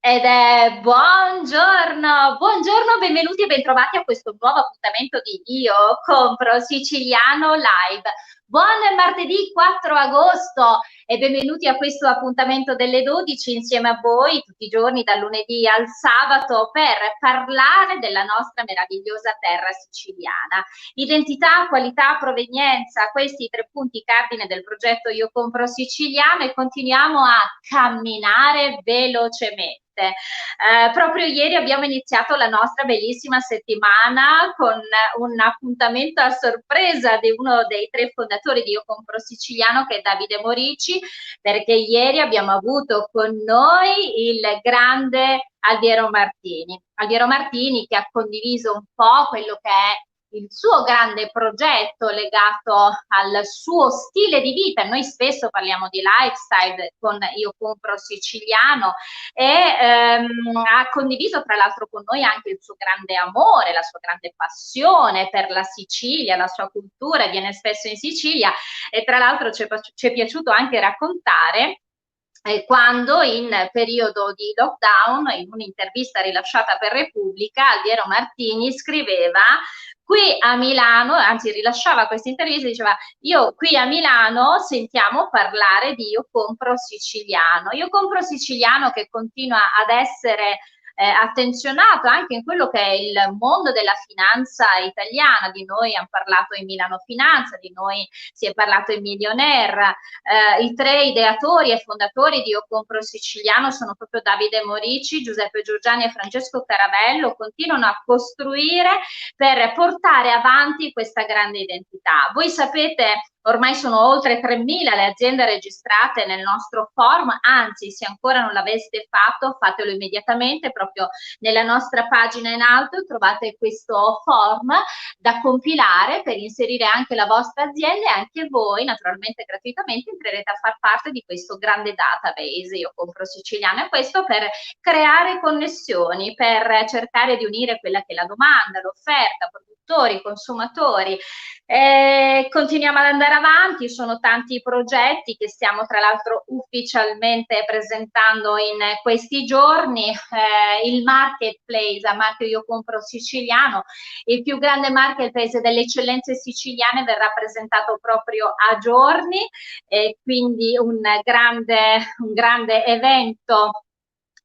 Ed è buongiorno, buongiorno, benvenuti e bentrovati a questo nuovo appuntamento di Io Compro Siciliano Live. Buon martedì 4 agosto e benvenuti a questo appuntamento delle 12 insieme a voi tutti i giorni dal lunedì al sabato per parlare della nostra meravigliosa terra siciliana. Identità, qualità, provenienza, questi i tre punti cardine del progetto Io Compro Siciliano e continuiamo a camminare velocemente. Proprio ieri abbiamo iniziato la nostra bellissima settimana con un appuntamento a sorpresa di uno dei tre fondatori di Io Compro Siciliano, che è Davide Morici, perché ieri abbiamo avuto con noi il grande Alviero Martini. Alviero Martini che ha condiviso un po' quello che è il suo grande progetto legato al suo stile di vita. Noi spesso parliamo di lifestyle con Io Compro Siciliano e ha condiviso tra l'altro con noi anche il suo grande amore, la sua grande passione per la Sicilia, la sua cultura, viene spesso in Sicilia e tra l'altro ci è piaciuto anche raccontare quando in periodo di lockdown, in un'intervista rilasciata per Repubblica, Alviero Martini scriveva: qui a Milano, anzi rilasciava questa intervista, diceva: io qui a Milano sentiamo parlare di Io Compro Siciliano. Io Compro Siciliano che continua ad essere attenzionato anche in quello che è il mondo della finanza italiana. Di noi hanno parlato in Milano Finanza, di noi si è parlato in Millionaire. I tre ideatori e fondatori di Io Compro Siciliano sono proprio Davide Morici, Giuseppe Giorgiani e Francesco Caravello. Continuano a costruire per portare avanti questa grande identità. Voi sapete, ormai sono oltre 3.000 le aziende registrate nel nostro forum, anzi se ancora non l'aveste fatto fatelo immediatamente, proprio nella nostra pagina in alto trovate questo form da compilare per inserire anche la vostra azienda e anche voi naturalmente gratuitamente entrerete a far parte di questo grande database Io Compro Siciliano, e questo per creare connessioni, per cercare di unire quella che è la domanda, l'offerta, produttori, consumatori. Continuiamo ad andare avanti, sono tanti i progetti che stiamo tra l'altro ufficialmente presentando in questi giorni. Il marketplace a marchio Io Compro Siciliano, il più grande marketplace delle eccellenze siciliane, verrà presentato proprio a giorni, e quindi un grande evento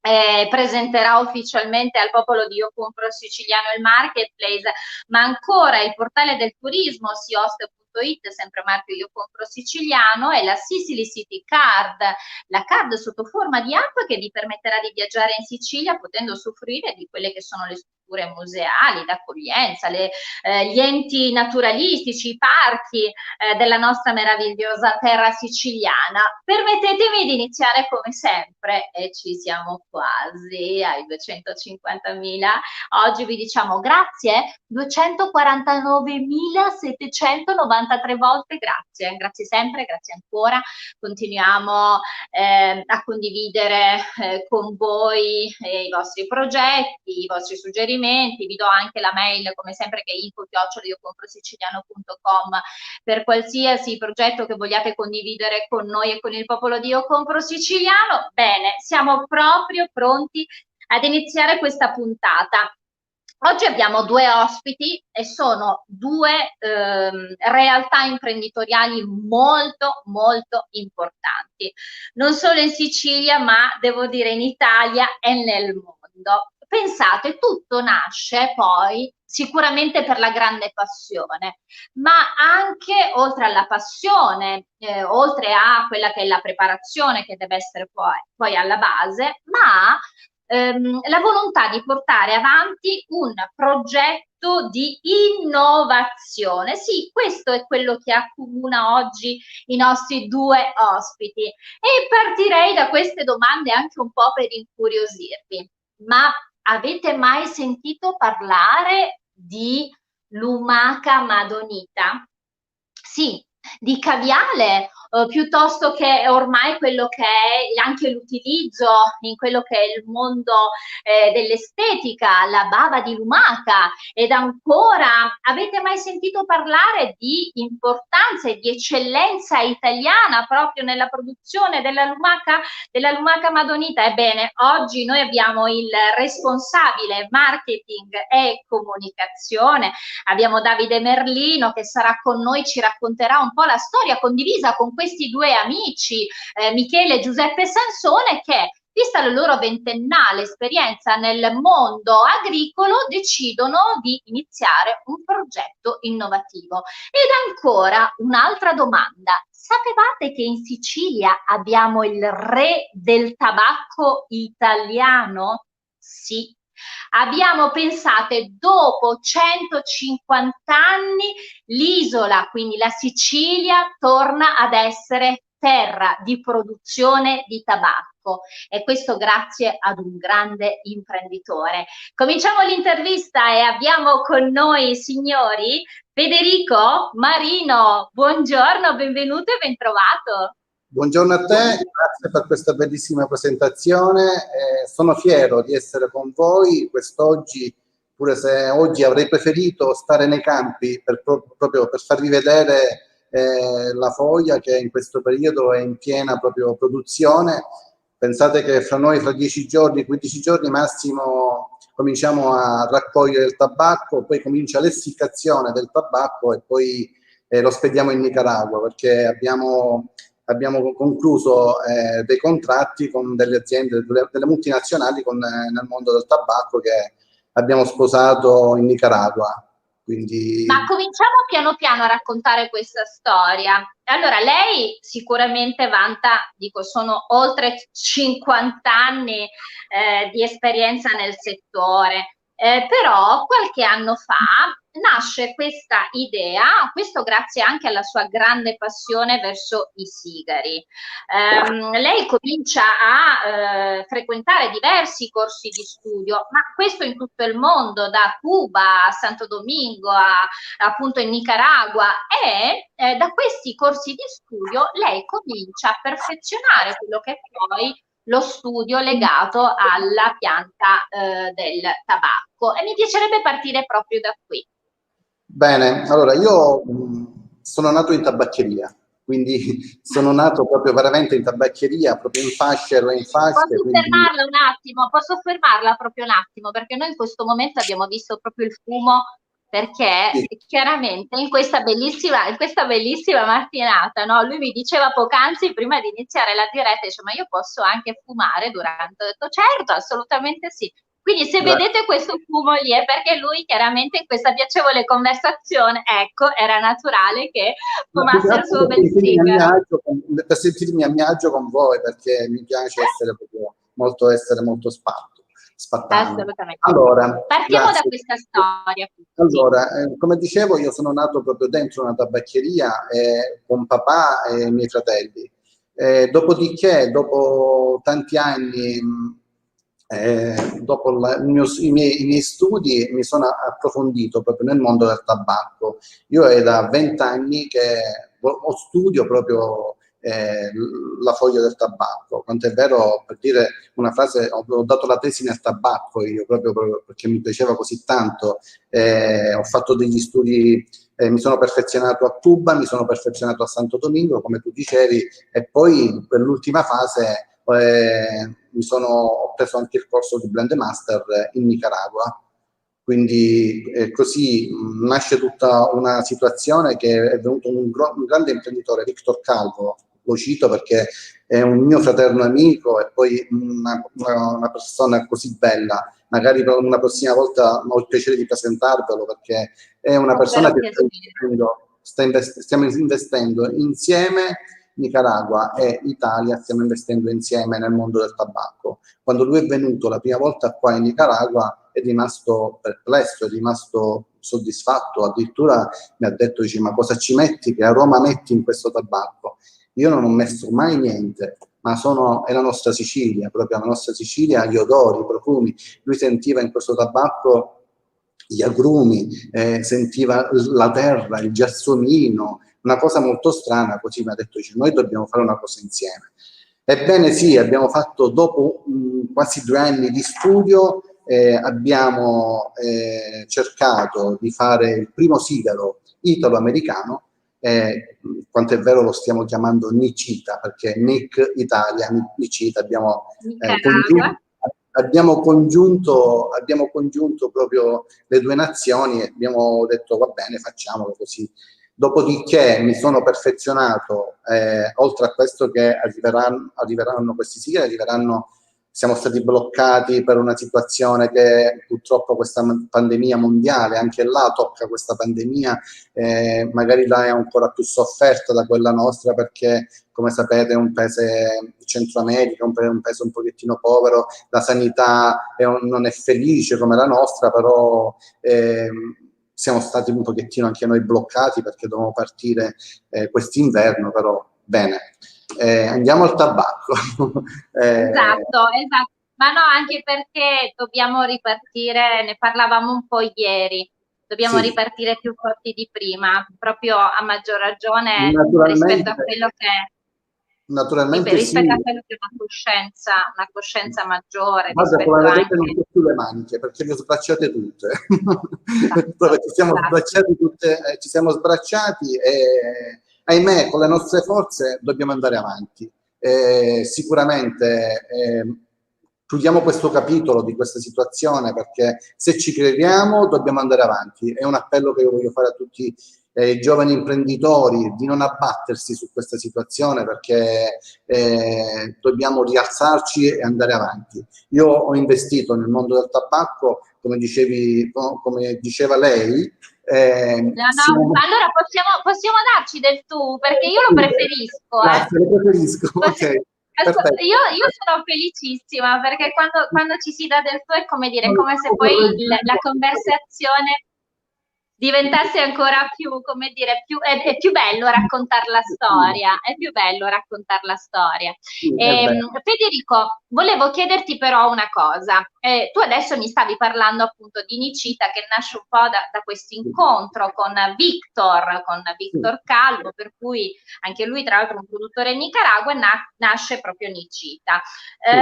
presenterà ufficialmente al popolo di Io Compro Siciliano il marketplace, ma ancora il portale del turismo siost.it, sempre marchio Io Compro Siciliano, e la Sicily City Card, la card sotto forma di app che vi permetterà di viaggiare in Sicilia potendo usufruire di quelle che sono le strutture museali, d'accoglienza, gli enti naturalistici, i parchi della nostra meravigliosa terra siciliana. Permettetemi di iniziare come sempre, e ci siamo quasi ai 250.000. Oggi vi diciamo grazie 249.793 volte, grazie sempre, grazie ancora. Continuiamo a condividere con voi i vostri progetti, i vostri suggerimenti. Vi do anche la mail come sempre che è info@iocomprosiciliano.com per qualsiasi progetto che vogliate condividere con noi e con il popolo di Io Compro Siciliano. Bene, siamo proprio pronti ad iniziare questa puntata. Oggi abbiamo due ospiti e sono due realtà imprenditoriali molto molto importanti, non solo in Sicilia, ma devo dire in Italia e nel mondo. Pensate, tutto nasce poi sicuramente per la grande passione, ma anche oltre alla passione, oltre a quella che è la preparazione che deve essere poi alla base, ma la volontà di portare avanti un progetto di innovazione. Sì, questo è quello che accomuna oggi i nostri due ospiti, e partirei da queste domande anche un po' per incuriosirvi. Ma avete mai sentito parlare di lumaca madonita? Sì, di caviale piuttosto che ormai quello che è anche l'utilizzo in quello che è il mondo dell'estetica, la bava di lumaca. Ed ancora, avete mai sentito parlare di importanza e di eccellenza italiana proprio nella produzione della lumaca madonita? Ebbene, oggi noi abbiamo il responsabile marketing e comunicazione, abbiamo Davide Merlino che sarà con noi, ci racconterà un po' la storia condivisa con questi due amici, Michele e Giuseppe Sansone, che vista la loro ventennale esperienza nel mondo agricolo, decidono di iniziare un progetto innovativo. Ed ancora un'altra domanda. Sapevate che in Sicilia abbiamo il re del tabacco italiano? Sì. Abbiamo, pensate, dopo 150 anni, l'isola, quindi la Sicilia, torna ad essere terra di produzione di tabacco, e questo grazie ad un grande imprenditore. Cominciamo l'intervista e abbiamo con noi, signori, Federico Marino. Buongiorno, benvenuto e bentrovato. Buongiorno a te, grazie per questa bellissima presentazione. Sono fiero di essere con voi quest'oggi, pure se oggi avrei preferito stare nei campi proprio per farvi vedere la foglia che in questo periodo è in piena proprio produzione. Pensate che fra noi, fra 10 giorni, 15 giorni massimo, cominciamo a raccogliere il tabacco, poi comincia l'essiccazione del tabacco e poi lo spediamo in Nicaragua, perché abbiamo concluso dei contratti con delle aziende, delle multinazionali nel mondo del tabacco che abbiamo sposato in Nicaragua. Quindi... Ma cominciamo piano piano a raccontare questa storia. Allora, lei sicuramente vanta, dico, sono oltre 50 anni di esperienza nel settore. Però qualche anno fa nasce questa idea, questo grazie anche alla sua grande passione verso i sigari. Lei comincia a frequentare diversi corsi di studio, ma questo in tutto il mondo, da Cuba a Santo Domingo, appunto in Nicaragua, e da questi corsi di studio lei comincia a perfezionare quello che poi lo studio legato alla pianta del tabacco, e mi piacerebbe partire proprio da qui. Bene, allora io sono nato in tabaccheria, quindi sono nato proprio veramente in tabaccheria, proprio in fasce e in fasce. Posso fermarla proprio un attimo, perché noi in questo momento abbiamo visto proprio il fumo, perché sì, chiaramente in questa bellissima mattinata, no? Lui mi diceva poc'anzi, prima di iniziare la diretta, dice, ma io posso anche fumare durante? Ho detto, certo, assolutamente sì. Quindi se vedete questo fumo lì è perché lui chiaramente in questa piacevole conversazione, ecco, era naturale che fumasse il suo bel sigaro. Per sentirmi a mio agio con voi, perché mi piace essere molto spattano. Assolutamente. Allora, partiamo da questa storia. Allora, come dicevo, io sono nato proprio dentro una tabaccheria con papà e i miei fratelli. Dopodiché, dopo tanti anni, dopo i miei studi, mi sono approfondito proprio nel mondo del tabacco. Io è da 20 anni che studio proprio la foglia del tabacco. Tant'è vero, per dire una frase, ho dato la tesi nel tabacco io, proprio perché mi piaceva così tanto. Ho fatto degli studi, mi sono perfezionato a Cuba, mi sono perfezionato a Santo Domingo, come tu dicevi, e poi per l'ultima fase ho preso anche il corso di Blend Master in Nicaragua. Quindi così nasce tutta una situazione che è venuto un grande imprenditore, Victor Calvo, lo cito perché è un mio fraterno amico e poi una persona così bella. Magari per una prossima volta ho il piacere di presentarvelo, perché è una persona che stiamo investendo insieme. Nicaragua e Italia stiamo investendo insieme nel mondo del tabacco. Quando lui è venuto la prima volta qua in Nicaragua è rimasto perplesso, è rimasto soddisfatto, addirittura mi ha detto, dice, ma cosa ci metti, che aroma metti in questo tabacco? Io non ho messo mai niente, ma è la nostra Sicilia, proprio la nostra Sicilia, gli odori, i profumi. Lui sentiva in questo tabacco gli agrumi, sentiva la terra, il gelsomino, una cosa molto strana, così mi ha detto, dice, noi dobbiamo fare una cosa insieme. Ebbene sì, abbiamo fatto, dopo quasi 2 anni di studio, abbiamo cercato di fare il primo sigaro italo-americano, quanto è vero lo stiamo chiamando Nicita, perché Nic Italia, Nicita, abbiamo congiunto proprio le 2 nazioni e abbiamo detto va bene, facciamolo così. Dopodiché mi sono perfezionato, oltre a questo che arriveranno questi sigari, siamo stati bloccati per una situazione che purtroppo questa pandemia mondiale, anche là tocca questa pandemia, magari là è ancora più sofferta da quella nostra perché, come sapete, è un paese Centro America, un paese un pochettino povero, la sanità non è felice come la nostra, però siamo stati un pochettino anche noi bloccati perché dovevamo partire quest'inverno, però bene. Andiamo al tabacco. Esatto, esatto. Ma no, anche perché dobbiamo ripartire, ne parlavamo un po' ieri, dobbiamo Sì, ripartire più forti di prima, proprio a maggior ragione rispetto naturalmente, a quello che, naturalmente sì. rispetto a quello che è una coscienza maggiore Guarda, come rispetto vedete non anche. ho più le maniche perché le ho sbracciate tutte. Esatto, Dove ci siamo esatto. sbracciati tutte, ci siamo sbracciati e ahimè con le nostre forze dobbiamo andare avanti. Sicuramente chiudiamo questo capitolo di questa situazione perché se ci crediamo dobbiamo andare avanti. È un appello che io voglio fare a tutti i giovani imprenditori di non abbattersi su questa situazione perché dobbiamo rialzarci e andare avanti. Io ho investito nel mondo del tabacco, come diceva lei. No, no, ma allora possiamo darci del tu, perché io lo preferisco, eh. Grazie, lo preferisco. Ok, perfetto. Io sono felicissima perché quando ci si dà del tu è come dire, è Non come se stavo poi la correggendo. conversazione diventasse ancora più, come dire, è più bello raccontare la storia, è più bello raccontare la storia. Sì, è vero. Federico, volevo chiederti però una cosa. Tu adesso mi stavi parlando appunto di Nicita che nasce un po' da questo incontro con Sì, Victor Calvo, per cui anche lui tra l'altro un produttore in Nicaragua, nasce proprio Nicita. sì.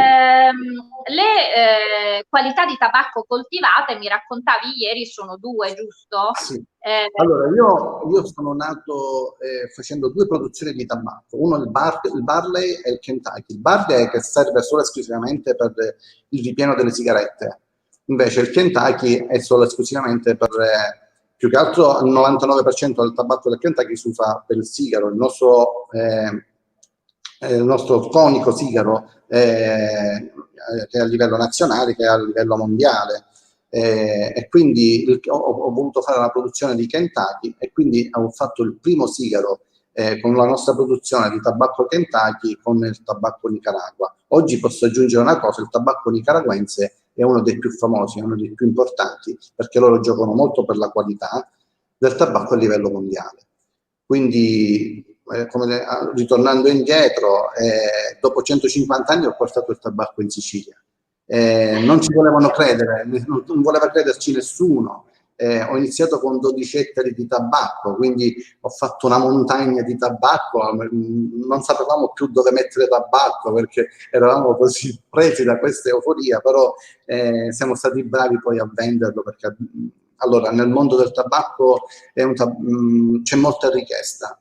Le qualità di tabacco coltivate, mi raccontavi ieri, sono 2, giusto? Sì. Eh, Allora, io sono nato facendo 2 produzioni di tabacco, uno il Barley e il Kentucky. Il Barley che serve solo e esclusivamente per il ripieno delle sigarette, invece il Kentucky è solo e esclusivamente per, più che altro il 99% del tabacco del Kentucky si usa per il sigaro, il nostro conico sigaro che è a livello nazionale, che è a livello mondiale. E quindi ho voluto fare la produzione di Kentucky e quindi ho fatto il primo sigaro con la nostra produzione di tabacco Kentucky con il tabacco Nicaragua. Oggi posso aggiungere una cosa, il tabacco nicaraguense è uno dei più famosi, è uno dei più importanti perché loro giocano molto per la qualità del tabacco a livello mondiale. Quindi, ritornando indietro, dopo 150 anni ho portato il tabacco in Sicilia. Non ci volevano credere, non voleva crederci nessuno. Ho iniziato con 12 ettari di tabacco, quindi ho fatto una montagna di tabacco, non sapevamo più dove mettere tabacco perché eravamo così presi da questa euforia, però siamo stati bravi poi a venderlo perché allora nel mondo del tabacco c'è molta richiesta.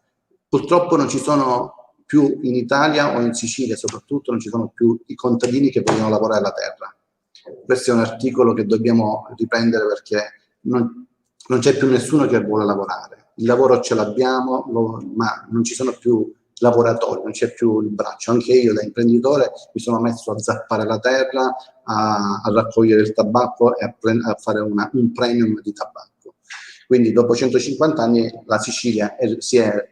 Purtroppo non ci sono più in Italia o in Sicilia soprattutto, non ci sono più i contadini che vogliono lavorare la terra. Questo è un articolo che dobbiamo riprendere perché non c'è più nessuno che vuole lavorare. Il lavoro ce l'abbiamo, ma non ci sono più lavoratori, non c'è più il braccio. Anche io da imprenditore mi sono messo a zappare la terra, a raccogliere il tabacco e a fare un premium di tabacco. Quindi dopo 150 anni la Sicilia si è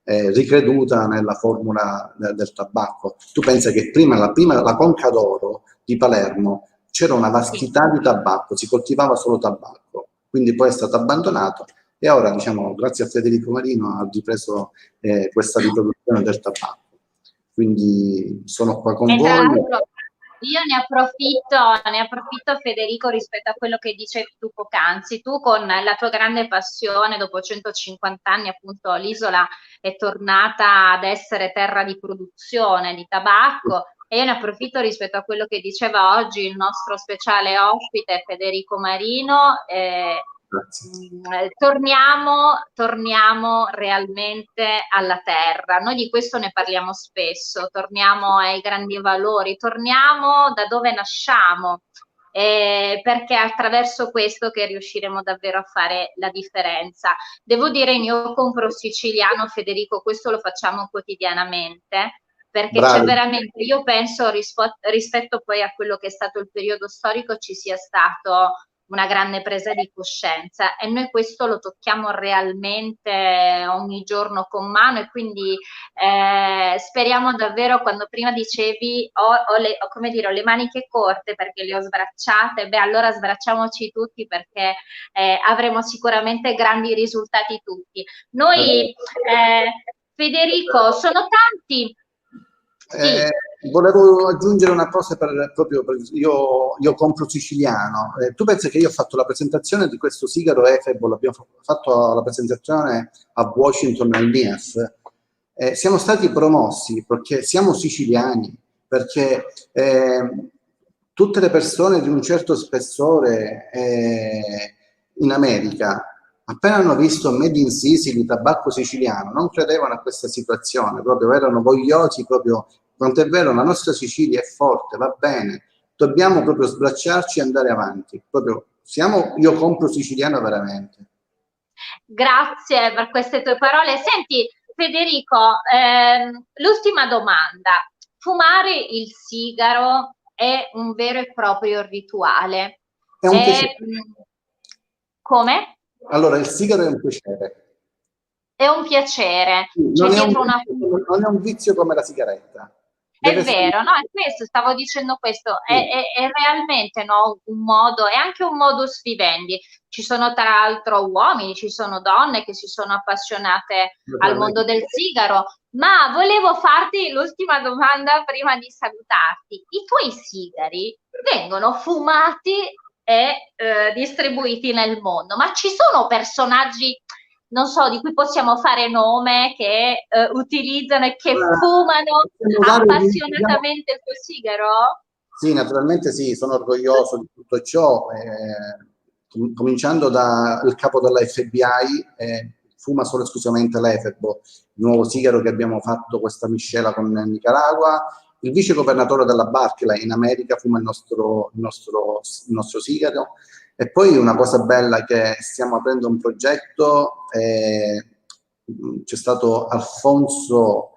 ricreduta nella formula del tabacco. Tu pensi che prima la Conca d'Oro di Palermo c'era una sì. vastità di tabacco, si coltivava solo tabacco, quindi poi è stato abbandonato e ora, diciamo, grazie a Federico Marino ha ripreso questa riproduzione del tabacco. Quindi sono qua con E tra voi. l'altro Io ne approfitto Federico rispetto a quello che dicevi tu poc'anzi. Tu con la tua grande passione, dopo 150 anni appunto l'isola è tornata ad essere terra di produzione di tabacco e io ne approfitto rispetto a quello che diceva oggi il nostro speciale ospite Federico Marino. Grazie. Torniamo realmente alla terra. Noi di questo ne parliamo spesso, torniamo ai grandi valori, torniamo da dove nasciamo, perché è attraverso questo che riusciremo davvero a fare la differenza. Devo dire, io compro siciliano, Federico, questo lo facciamo quotidianamente. Perché c'è Bravi. veramente, io penso rispetto poi a quello che è stato il periodo storico, ci sia stato una grande presa di coscienza e noi questo lo tocchiamo realmente ogni giorno con mano e quindi speriamo davvero, quando prima dicevi ho le maniche corte perché le ho sbracciate, beh allora sbracciamoci tutti perché avremo sicuramente grandi risultati tutti. Noi, Federico, sono tanti. Sì. Volevo aggiungere una cosa io compro siciliano. Tu pensi che io ho fatto la presentazione di questo sigaro Efebo, l'abbiamo fatto la presentazione a Washington al NIAS. Siamo stati promossi perché siamo siciliani, perché tutte le persone di un certo spessore in America, appena hanno visto Made in Sicily, tabacco siciliano, non credevano a questa situazione, proprio erano vogliosi, proprio, quanto è vero, la nostra Sicilia è forte, va bene, dobbiamo proprio sbracciarci e andare avanti, proprio, io compro siciliano veramente. Grazie per queste tue parole. Senti, Federico, l'ultima domanda. Fumare il sigaro è un vero e proprio rituale. È un piacere. Come? Allora, il sigaro è un piacere. È un piacere. C'è Non è dietro una... non è un vizio come la sigaretta. È Deve essere... vero, no, è questo, stavo dicendo questo, Sì. è realmente no, un modo, è anche un modus vivendi. Ci sono tra l'altro uomini, ci sono donne che si sono appassionate al mondo del sigaro, ma volevo farti l'ultima domanda prima di salutarti. I tuoi sigari vengono fumati e distribuiti nel mondo, ma ci sono personaggi non so, di cui possiamo fare nome, che utilizzano e che fumano appassionatamente il tuo sigaro? Sì, naturalmente sì, sono orgoglioso di tutto ciò, cominciando dal capo della FBI, fuma solo esclusivamente l'Efebo, il nuovo sigaro che abbiamo fatto questa miscela con Nicaragua, il vice governatore della Barclay in America fuma il nostro sigaro, e poi una cosa bella che stiamo aprendo un progetto, c'è stato Alfonso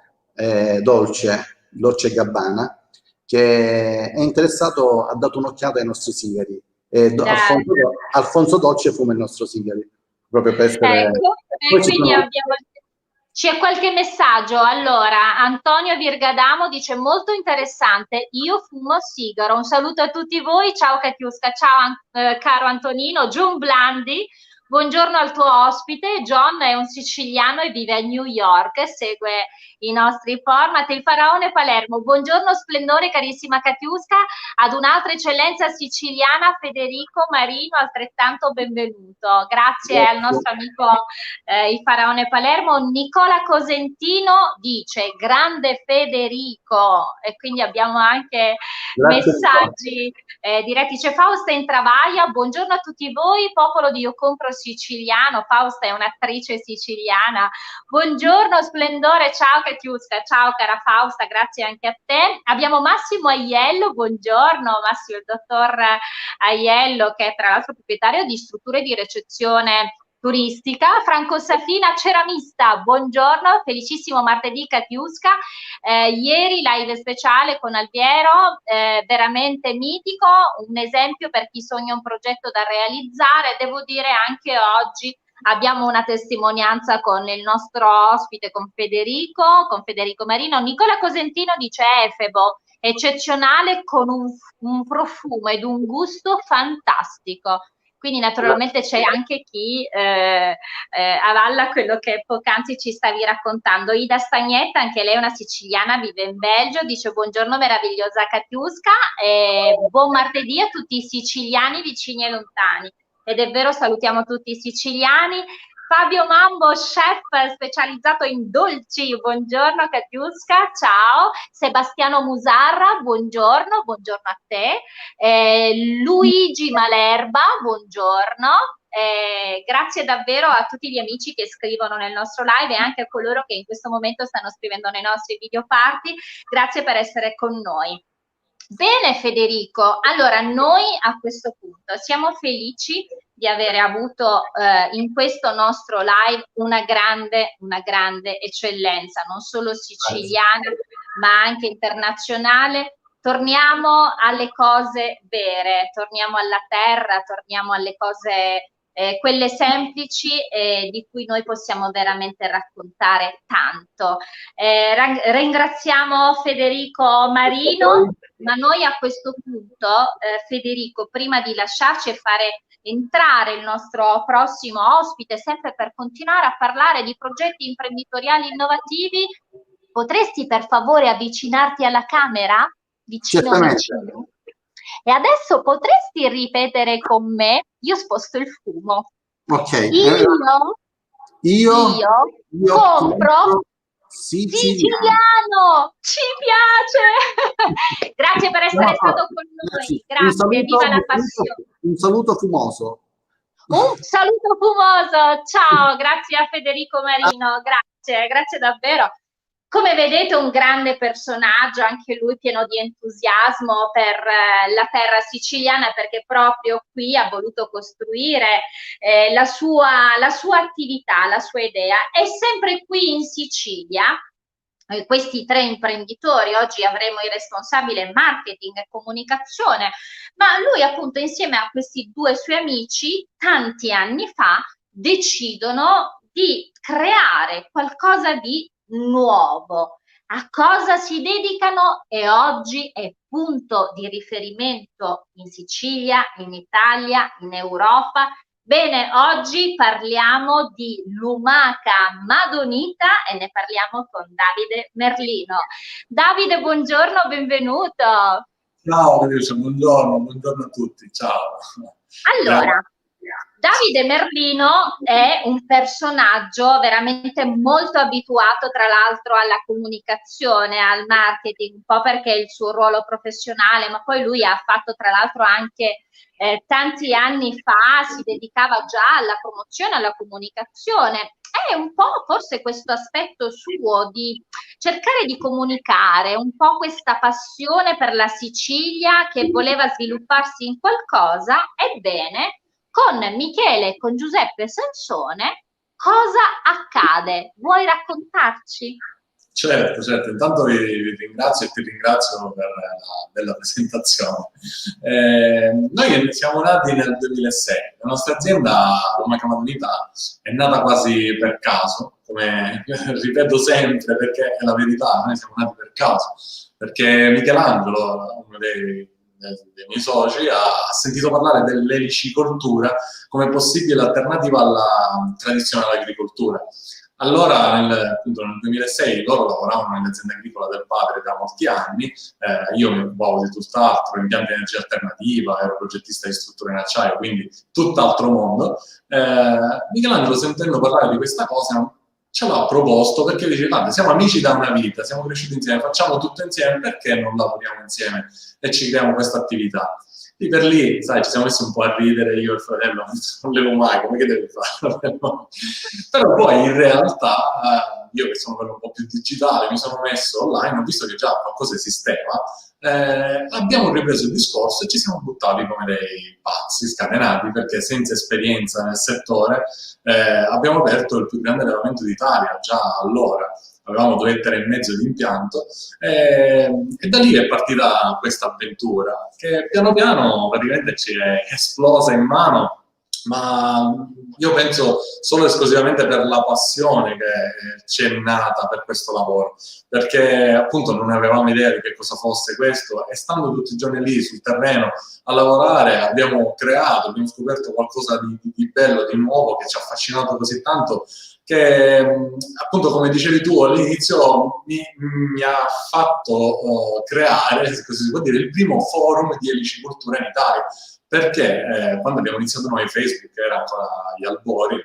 Dolce Gabbana, che è interessato, ha dato un'occhiata ai nostri sigari. Alfonso Dolce fuma il nostro sigari, proprio per essere... Ecco, e quindi abbiamo... C'è qualche messaggio? Allora, Antonio Virgadamo dice molto interessante, io fumo sigaro, un saluto a tutti voi, ciao Katiuska, ciao caro Antonino, John Blandi, buongiorno al tuo ospite, John è un siciliano e vive a New York, segue i nostri format, il Faraone Palermo, buongiorno splendore carissima Katiuska, ad un'altra eccellenza siciliana Federico Marino, altrettanto benvenuto, grazie al nostro amico il Faraone Palermo. Nicola Cosentino dice grande Federico e quindi abbiamo anche messaggi diretti. C'è Fausta in Travaglia, buongiorno a tutti voi, popolo di Io Compro Siciliano. Fausta è un'attrice siciliana. Buongiorno splendore, ciao Katiuska, ciao cara Fausta, grazie anche a te. Abbiamo Massimo Aiello, buongiorno Massimo, il dottor Aiello che è tra l'altro proprietario di strutture di ricezione turistica. Franco Safina, ceramista, buongiorno, felicissimo martedì Katiuska, ieri live speciale con Alviero, veramente mitico, un esempio per chi sogna un progetto da realizzare, devo dire anche oggi abbiamo una testimonianza con il nostro ospite, con Federico Marino. Nicola Cosentino dice Efebo, eccezionale con un profumo ed un gusto fantastico. Quindi naturalmente c'è anche chi avalla quello che poc'anzi ci stavi raccontando. Ida Stagnetta, anche lei è una siciliana, vive in Belgio, dice buongiorno meravigliosa Katiuska, e buon martedì a tutti i siciliani vicini e lontani. Ed è vero, salutiamo tutti i siciliani. Fabio Mambo, chef specializzato in dolci, buongiorno Katiuska, ciao. Sebastiano Musarra, buongiorno, buongiorno a te. Luigi Malerba, buongiorno. Grazie davvero a tutti gli amici che scrivono nel nostro live e anche a coloro che in questo momento stanno scrivendo nei nostri video party. Grazie per essere con noi. Bene Federico, allora noi a questo punto siamo felici di avere avuto in questo nostro live una grande eccellenza, non solo siciliana ma anche internazionale. Torniamo alle cose vere, torniamo alla terra, torniamo alle cose quelle semplici di cui noi possiamo veramente raccontare tanto. Ringraziamo Federico Marino, ma noi a questo punto, Federico, prima di lasciarci e fare entrare il nostro prossimo ospite, sempre per continuare a parlare di progetti imprenditoriali innovativi, potresti per favore avvicinarti alla camera? Vicino. E adesso potresti ripetere con me, io sposto il fumo. Ok. Io compro siciliano, ci piace. Grazie per essere stato con noi. Grazie, viva la passione. Un saluto fumoso. Un saluto fumoso, ciao, grazie a Federico Marino, grazie davvero. Come vedete un grande personaggio, anche lui pieno di entusiasmo per la terra siciliana, perché proprio qui ha voluto costruire la sua attività, la sua idea. È sempre qui in Sicilia. Questi tre imprenditori, oggi avremo il responsabile marketing e comunicazione, ma lui appunto insieme a questi due suoi amici tanti anni fa decidono di creare qualcosa di nuovo. A cosa si dedicano? E oggi è punto di riferimento in Sicilia, in Italia, in Europa. Bene, oggi parliamo di lumaca madonita e ne parliamo con Davide Merlino. Davide, buongiorno, benvenuto. Ciao, buongiorno a tutti, ciao. Allora, Davide Merlino è un personaggio veramente molto abituato, tra l'altro, alla comunicazione, al marketing, un po' perché è il suo ruolo professionale, ma poi lui ha fatto, tra l'altro, anche tanti anni fa, si dedicava già alla promozione, alla comunicazione. È un po' forse questo aspetto suo di cercare di comunicare, un po' questa passione per la Sicilia che voleva svilupparsi in qualcosa. Ebbene, con Michele e con Giuseppe Sansone, cosa accade? Vuoi raccontarci? Certo, intanto vi ringrazio e ti ringrazio per la bella presentazione. Noi siamo nati nel 2006, la nostra azienda, Lumaca Madonita, è nata quasi per caso, come ripeto sempre perché è la verità, noi siamo nati per caso, perché Michelangelo, uno dei miei soci, ha sentito parlare dell'elicicoltura come possibile alternativa alla tradizionale agricoltura. Allora, appunto, nel 2006 loro lavoravano nell'azienda agricola del padre da molti anni, io mi occupavo di tutt'altro, impianti di energia alternativa, ero progettista di strutture in acciaio, quindi tutt'altro mondo. Michelangelo, sentendo parlare di questa cosa, ce l'ha proposto perché diceva, siamo amici da una vita, siamo cresciuti insieme, facciamo tutto insieme, perché non lavoriamo insieme e ci creiamo questa attività? Lì per lì, sai, ci siamo messi un po' a ridere io e il fratello, non levo mai, come che devi fare? Però poi in realtà, io che sono quello un po' più digitale, mi sono messo online, ho visto che già qualcosa esisteva, abbiamo ripreso il discorso e ci siamo buttati come dei pazzi scatenati, perché senza esperienza nel settore abbiamo aperto il più grande allevamento d'Italia già allora. Avevamo 2 ettari e mezzo di impianto e da lì è partita questa avventura che piano piano praticamente ci è esplosa in mano ma io penso solo esclusivamente per la passione che ci è nata per questo lavoro, perché appunto non avevamo idea di che cosa fosse questo e stando tutti i giorni lì sul terreno a lavorare abbiamo scoperto qualcosa di bello, di nuovo, che ci ha affascinato così tanto che appunto, come dicevi tu all'inizio, mi ha fatto creare, se così si può dire, il primo forum di elicicoltura in Italia, perché quando abbiamo iniziato noi Facebook era ancora agli albori,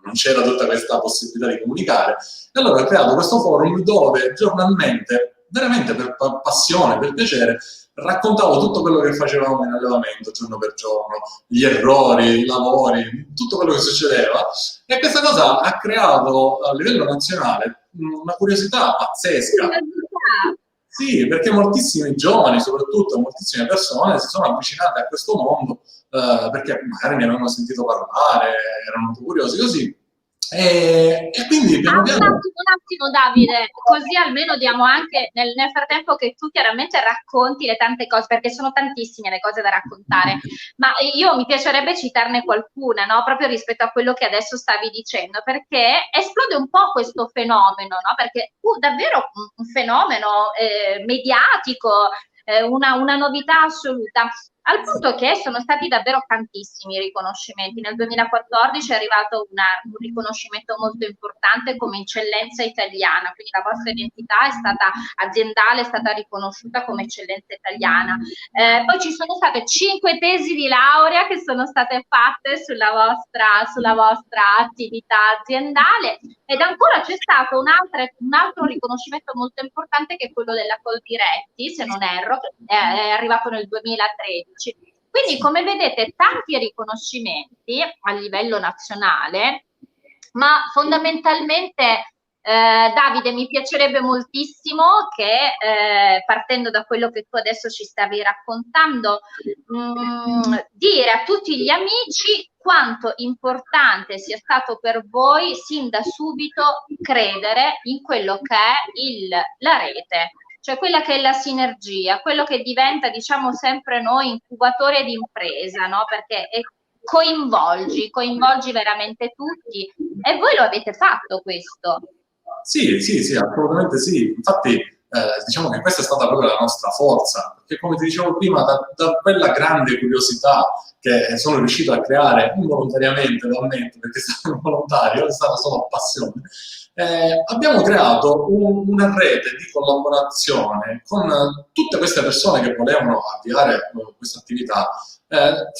non c'era tutta questa possibilità di comunicare, e allora ho creato questo forum dove giornalmente, veramente per passione, per piacere, raccontavo tutto quello che facevamo in allevamento giorno per giorno, gli errori, i lavori, tutto quello che succedeva, e questa cosa ha creato a livello nazionale una curiosità pazzesca. Sì, perché moltissimi giovani, soprattutto moltissime persone, si sono avvicinate a questo mondo perché magari ne avevano sentito parlare, erano molto curiosi così. E quindi piano piano... Un attimo Davide, così almeno diamo anche nel frattempo che tu chiaramente racconti le tante cose, perché sono tantissime le cose da raccontare, ma io mi piacerebbe citarne qualcuna, no? Proprio rispetto a quello che adesso stavi dicendo, perché esplode un po' questo fenomeno, no? Perché davvero un fenomeno mediatico, una novità assoluta. Al punto che sono stati davvero tantissimi riconoscimenti. Nel 2014 è arrivato un riconoscimento molto importante come eccellenza italiana, quindi la vostra identità è stata aziendale, è stata riconosciuta come eccellenza italiana. Poi ci sono state 5 tesi di laurea che sono state fatte sulla vostra attività aziendale, ed ancora c'è stato un altro riconoscimento molto importante, che è quello della Coldiretti, se non erro, è arrivato nel 2013. Quindi, come vedete, tanti riconoscimenti a livello nazionale, ma fondamentalmente Davide, mi piacerebbe moltissimo che partendo da quello che tu adesso ci stavi raccontando, dire a tutti gli amici quanto importante sia stato per voi sin da subito credere in quello che è la rete, cioè quella che è la sinergia, quello che diventa, diciamo sempre noi, incubatore di impresa, no? Perché coinvolgi veramente tutti, e voi lo avete fatto questo. Sì, assolutamente sì. Infatti, diciamo che questa è stata proprio la nostra forza, perché come ti dicevo prima, da quella grande curiosità che sono riuscito a creare involontariamente, lo ammetto, perché è stato involontario, è stata solo passione, abbiamo creato una rete di collaborazione con tutte queste persone che volevano avviare questa attività,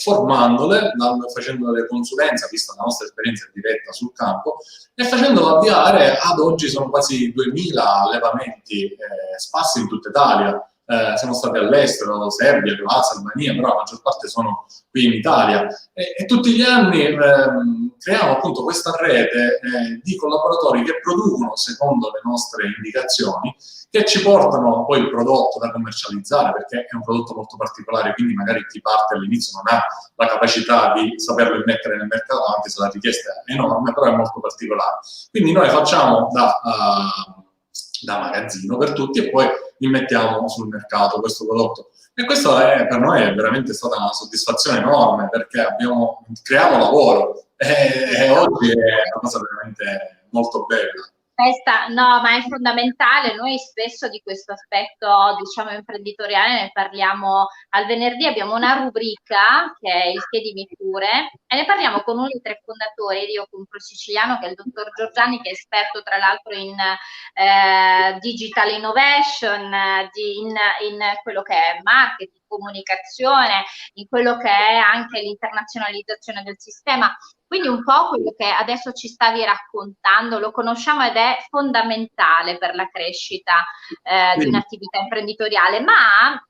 formandole, facendo delle consulenze, vista la nostra esperienza diretta sul campo, e facendolo avviare. Ad oggi sono quasi 2000 allevamenti sparsi in tutta Italia. Siamo stati all'estero, Serbia, Croazia, Albania, però la maggior parte sono qui in Italia, e tutti gli anni creiamo appunto questa rete di collaboratori che producono secondo le nostre indicazioni, che ci portano poi il prodotto da commercializzare, perché è un prodotto molto particolare, quindi magari chi parte all'inizio non ha la capacità di saperlo immettere nel mercato, anche se la richiesta è enorme, però è molto particolare. Quindi noi facciamo da magazzino per tutti e poi immettiamo sul mercato questo prodotto. E questo per noi è veramente stata una soddisfazione enorme, perché creiamo lavoro e oggi è una cosa veramente molto bella. No, ma è fondamentale. Noi spesso di questo aspetto, diciamo, imprenditoriale ne parliamo al venerdì. Abbiamo una rubrica che è il Chiedimi pure, e ne parliamo con uno dei 3 fondatori di Io Compro Siciliano, che è il dottor Giorgiani, che è esperto tra l'altro in digital innovation, in quello che è marketing, comunicazione, in quello che è anche l'internazionalizzazione del sistema. Quindi un po' quello che adesso ci stavi raccontando lo conosciamo ed è fondamentale per la crescita di un'attività imprenditoriale, ma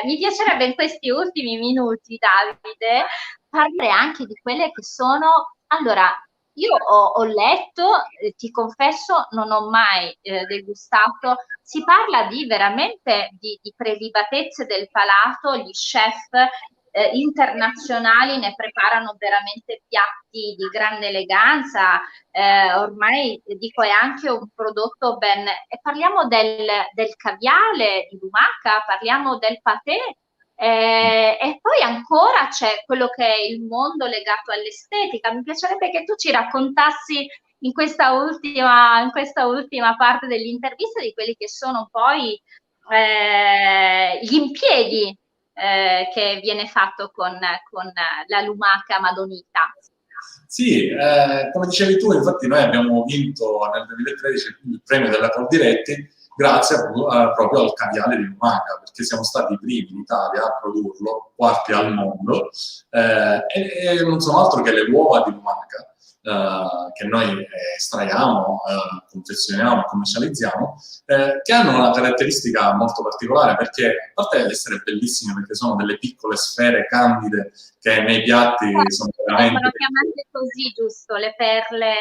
mi piacerebbe in questi ultimi minuti, Davide, parlare anche di quelle che sono... Allora, io ho letto, ti confesso, non ho mai degustato, si parla di veramente di prelibatezze del palato, gli chef internazionali ne preparano veramente piatti di grande eleganza, ormai dico è anche un prodotto ben... E parliamo del caviale di lumaca, parliamo del patè. E poi ancora c'è quello che è il mondo legato all'estetica. Mi piacerebbe che tu ci raccontassi in questa ultima parte dell'intervista di quelli che sono poi gli impieghi che viene fatto con la lumaca Madonita. Sì, come dicevi tu, infatti noi abbiamo vinto nel 2013 il premio della Coldiretti grazie proprio al caviale di lumaca, perché siamo stati i primi in Italia a produrlo, quarti al mondo, e non sono altro che le uova di lumaca, che noi estraiamo, confezioniamo e commercializziamo, che hanno una caratteristica molto particolare, perché a parte essere bellissime, perché sono delle piccole sfere candide che nei piatti sono veramente... Sono chiamate così, giusto? Le perle...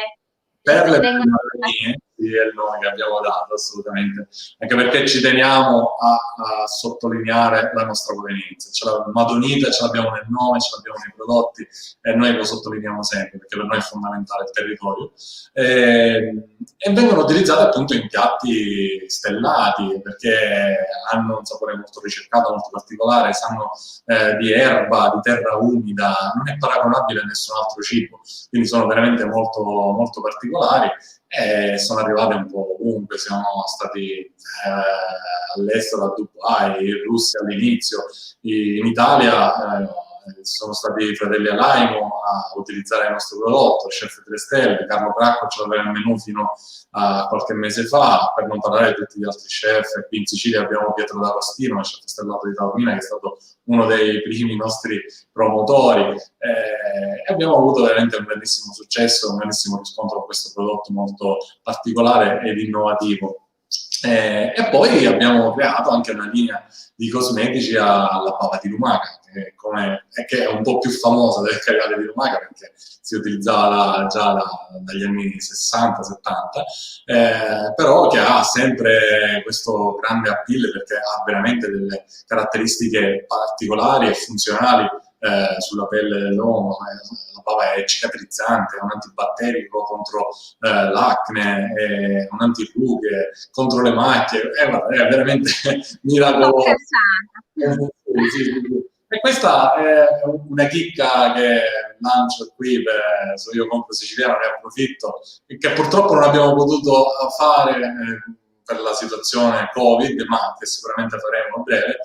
Perle delle Madonie, sì, è il nome che abbiamo dato, assolutamente, anche perché ci teniamo a sottolineare la nostra provenienza. Madonita ce l'abbiamo nel nome, ce l'abbiamo nei prodotti, e noi lo sottolineiamo sempre, perché per noi è fondamentale il territorio. E vengono utilizzate appunto in piatti stellati, perché hanno un sapore molto ricercato, molto particolare, sanno di erba, di terra umida, non è paragonabile a nessun altro cibo, quindi sono veramente molto, molto particolari. E sono arrivate un po' ovunque, siamo stati all'estero, a Dubai, in Russia all'inizio, in Italia sono stati i fratelli Alaimo a utilizzare il nostro prodotto, Chef 3 Stelle, Carlo Cracco ce l'aveva in menù fino a qualche mese fa, per non parlare di tutti gli altri chef. Qui in Sicilia abbiamo Pietro D'Agostino, il chef stellato di Taormina, che è stato uno dei primi nostri promotori, e abbiamo avuto veramente un grandissimo successo, un grandissimo riscontro con questo prodotto molto particolare ed innovativo. E poi abbiamo creato anche una linea di cosmetici alla bava di lumaca, che è un po' più famosa del caviale di lumaca, perché si utilizzava già dagli anni 60-70, però che ha sempre questo grande appeal, perché ha veramente delle caratteristiche particolari e funzionali sulla pelle dell'uomo. La bava è cicatrizzante, è un antibatterico contro l'acne, è un antirughe, contro le macchie, è veramente miracoloso. E questa è una chicca che lancio qui, se io compro siciliano ne approfitto, che purtroppo non abbiamo potuto fare per la situazione Covid, ma che sicuramente faremo a breve,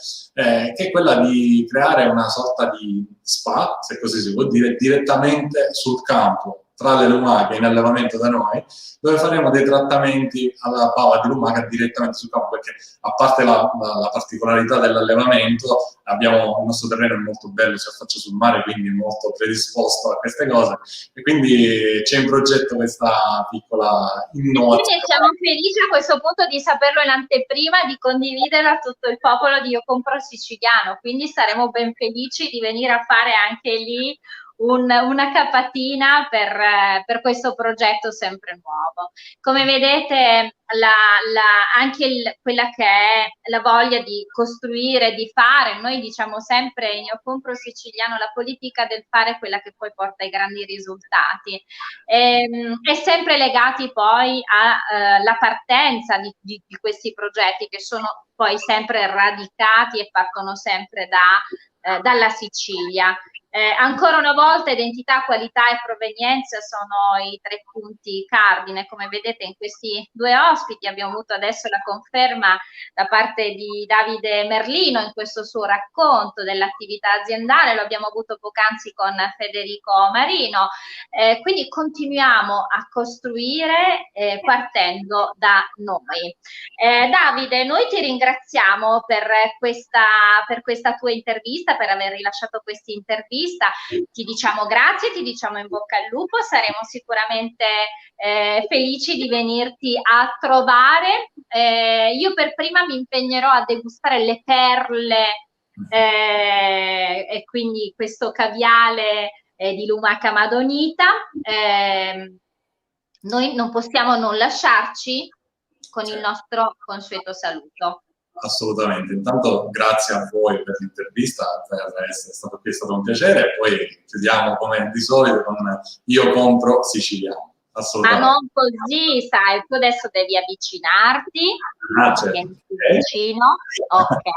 che è quella di creare una sorta di spa, se così si può dire, direttamente sul campo, tra le lumache in allevamento da noi, dove faremo dei trattamenti alla bava di lumaca direttamente sul campo, perché a parte la particolarità dell'allevamento, il nostro terreno è molto bello, si affaccia sul mare, quindi molto predisposto a queste cose, e quindi c'è in progetto questa piccola innovazione. Quindi siamo felici a questo punto di saperlo in anteprima, di condividerlo a tutto il popolo di Io Compro Siciliano, quindi saremo ben felici di venire a fare anche lì una capatina per questo progetto sempre nuovo. Come vedete, anche quella che è la voglia di costruire, di fare, noi diciamo sempre in Io Compro Siciliano, la politica del fare è quella che poi porta ai grandi risultati, è sempre legati poi alla partenza di questi progetti, che sono poi sempre radicati e partono sempre dalla Sicilia. Ancora una volta identità, qualità e provenienza sono i 3 punti cardine. Come vedete in questi 2 ospiti abbiamo avuto adesso la conferma da parte di Davide Merlino in questo suo racconto dell'attività aziendale, lo abbiamo avuto poc'anzi con Federico Marino, quindi continuiamo a costruire partendo da noi. Davide, noi ti ringraziamo per questa tua intervista, per aver rilasciato questa intervista. Ti diciamo grazie, ti diciamo in bocca al lupo, saremo sicuramente felici di venirti a trovare. Io per prima mi impegnerò a degustare le perle e quindi questo caviale di lumaca Madonita. Noi non possiamo non lasciarci con il nostro consueto saluto. Assolutamente, intanto grazie a voi per l'intervista, per essere stato qui, è stato un piacere, e poi chiudiamo come di solito con Io Compro Siciliano. Ma non così, sai, tu adesso devi avvicinarti, certo. vicino, ok.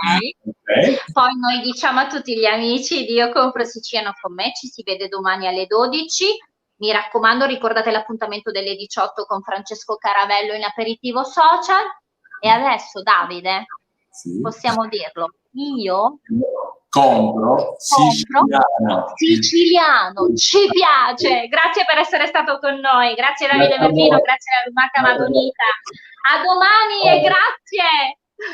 Poi noi diciamo a tutti gli amici di Io Compro Siciliano con me, ci si vede domani alle 12. Mi raccomando, ricordate l'appuntamento delle 18 con Francesco Caravello in aperitivo social. E adesso, Davide, sì, possiamo dirlo, io compro siciliano, ci piace. Grazie per essere stato con noi. Grazie Davide Merlino, grazie a Marca Madonita. A domani e grazie.